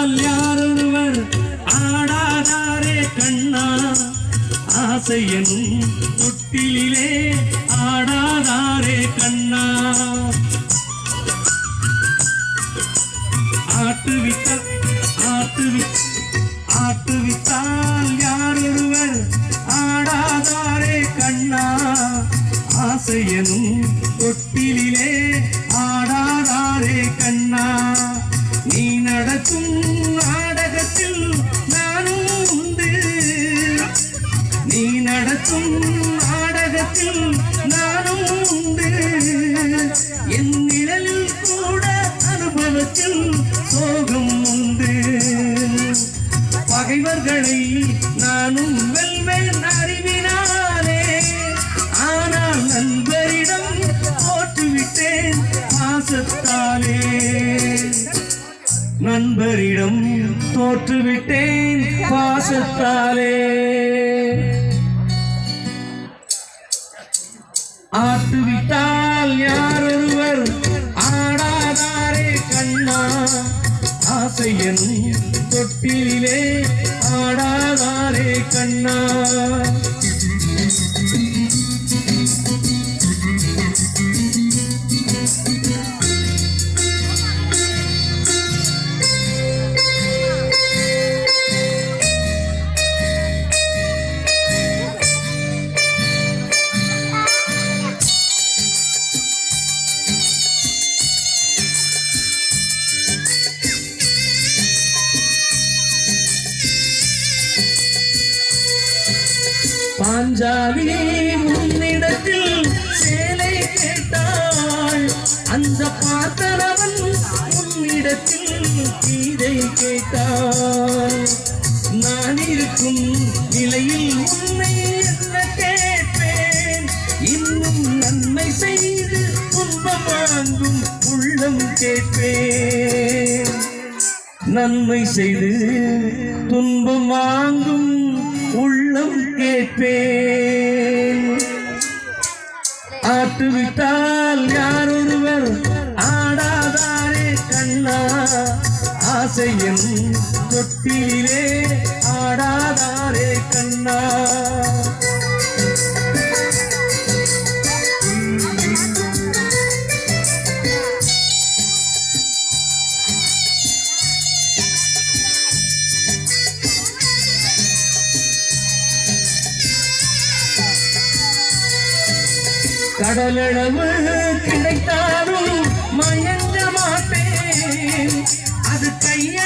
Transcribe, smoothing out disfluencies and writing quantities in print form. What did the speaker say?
விட்டால் யாரொருவர் ஆடாதாரே கண்ணா ஆசையனும் தொட்டிலே ஆடாதாரே கண்ணா ஆட்டுவித்தால் யாரொருவர் ஆடாதாரே கண்ணா ஆசையனும் தொட்டிலே ஆடாதாரே கண்ணா நீ நடக்கும் நாடகத்தில் நானும் உண்டு நீ நடக்கும் நாடகத்தில் நானும் உண்டு என் நிழலில் கூட அனுபவத்தில் சோகம் உண்டு பகைவர்களை நானும் வெல்வேன் அறிவினாலே ஆனால் நண்பரிடம் தோற்றுவிட்டேன் பாசத்தாலே நண்பரிடம் தோற்றுவிட்டேன் பாசத்தாலே ஆட்டுவிட்டால் யாரொருவர் ஆடாதாரே கண்ணா ஆசையனும் தொட்டிலே ஆடாதாரே கண்ணா பாஞ்சாலி முன்னிடத்தில் சேலை கேட்டாள் அந்த பார்த்தவன் முன்னிடத்தில் கீதை கேட்டாள் நான் இருக்கும் நிலையில் உன்னை என்ன கேட்பேன் இன்னும் நன்மை செய்து துன்பம் வாங்கும் உள்ளம் கேட்பேன் நன்மை செய்து துன்பம் வாங்கும் உள்ளம் கேட்பேன் ஆட்டுவிட்டால் யாரொருவர் ஆடாதாரே கண்ணா ஆசையின் தொட்டிலே ஆடாதாரே கண்ணா கடலளவு கிடைத்தாலும் மயங்க மாட்டேன் அது கைய